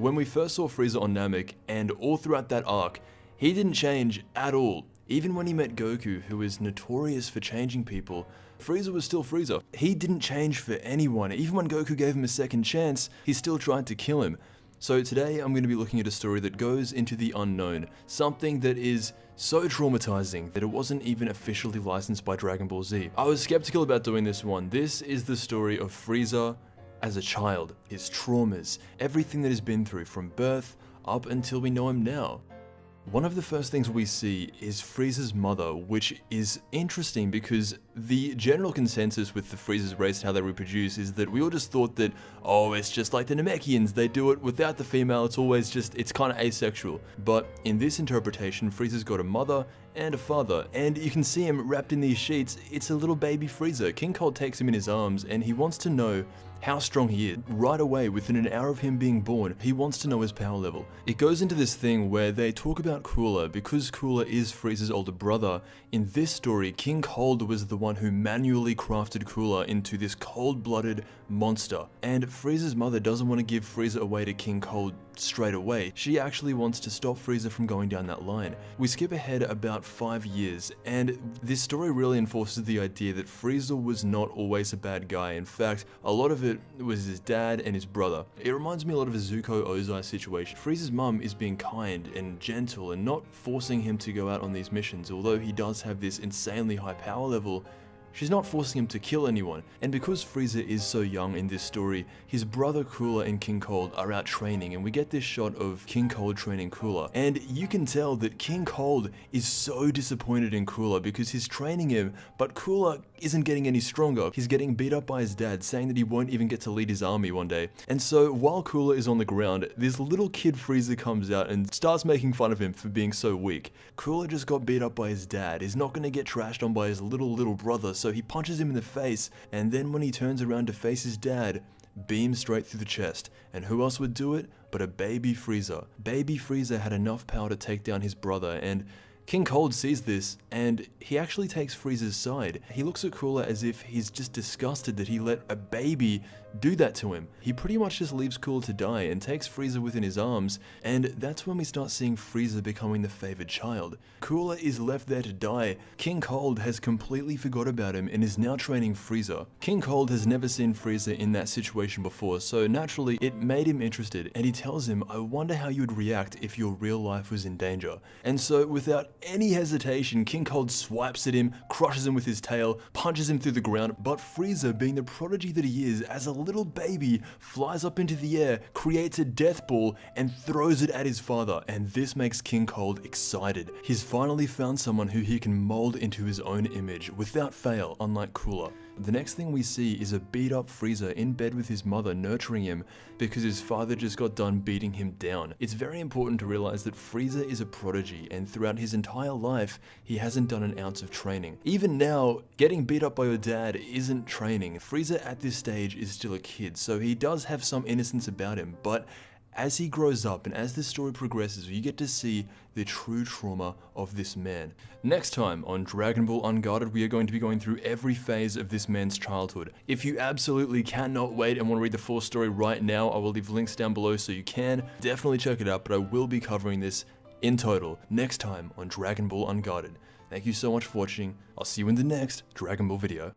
When we first saw Frieza on Namek, and all throughout that arc, he didn't change at all. Even when he met Goku, who is notorious for changing people, Frieza was still Frieza. He didn't change for anyone. Even when Goku gave him a second chance, he still tried to kill him. So today I'm going to be looking at a story that goes into the unknown, something that is so traumatizing that it wasn't even officially licensed by Dragon Ball Z. I was skeptical about doing this one. This is the story of Frieza as a child, his traumas, everything that he's been through from birth up until we know him now. One of the first things we see is Frieza's mother, which is interesting because the general consensus with the Frieza's race and how they reproduce is that we all just thought that, oh, it's just like the Namekians, they do it without the female, it's kind of asexual. But in this interpretation, Frieza's got a mother and a father, and you can see him wrapped in these sheets. It's a little baby Frieza. King Cold takes him in his arms and he wants to know how strong he is. Right away, within an hour of him being born, he wants to know his power level. It goes into this thing where they talk about Cooler. Because Cooler is Frieza's older brother, in this story, King Cold was the one who manually crafted Cooler into this cold-blooded monster. And Frieza's mother doesn't want to give Frieza away to King Cold straight away. She actually wants to stop Frieza from going down that line. We skip ahead about 5 years, and this story really enforces the idea that Frieza was not always a bad guy. In fact, a lot of it was his dad and his brother. It reminds me a lot of a Zuko Ozai situation. Frieza's mum is being kind and gentle and not forcing him to go out on these missions. Although he does have this insanely high power level, she's not forcing him to kill anyone. And because Frieza is so young in this story, his brother Cooler and King Cold are out training, and we get this shot of King Cold training Cooler. And you can tell that King Cold is so disappointed in Cooler because he's training him, but Cooler isn't getting any stronger. He's getting beat up by his dad, saying that he won't even get to lead his army one day. And so while Cooler is on the ground, this little kid Frieza comes out and starts making fun of him for being so weak. Cooler just got beat up by his dad. He's not going to get trashed on by his little brother, so he punches him in the face, and then when he turns around to face his dad, beams straight through the chest. And who else would do it but a baby Frieza? Baby Frieza had enough power to take down his brother, and King Cold sees this, and he actually takes Frieza's side. He looks at Cooler as if he's just disgusted that he let a baby do that to him. He pretty much just leaves Cooler to die and takes Frieza within his arms, and that's when we start seeing Frieza becoming the favored child. Cooler is left there to die. King Cold has completely forgot about him and is now training Frieza. King Cold has never seen Frieza in that situation before, so naturally it made him interested, and he tells him, I wonder how you would react if your real life was in danger. And so without any hesitation, King Cold swipes at him, crushes him with his tail, punches him through the ground, but Frieza, being the prodigy that he is, as a little baby, flies up into the air, creates a death ball, and throws it at his father, and this makes King Cold excited. He's finally found someone who he can mold into his own image, without fail, unlike Cooler. The next thing we see is a beat up Frieza in bed with his mother nurturing him because his father just got done beating him down. It's very important to realize that Frieza is a prodigy, and throughout his entire life, he hasn't done an ounce of training. Even now, getting beat up by your dad isn't training. Frieza at this stage is still a kid, so he does have some innocence about him, but as he grows up and as this story progresses, you get to see the true trauma of this man. Next time on Dragon Ball Unguarded, we are going to be going through every phase of this man's childhood. If you absolutely cannot wait and want to read the full story right now, I will leave links down below so you can. Definitely check it out, but I will be covering this in total next time on Dragon Ball Unguarded. Thank you so much for watching. I'll see you in the next Dragon Ball video.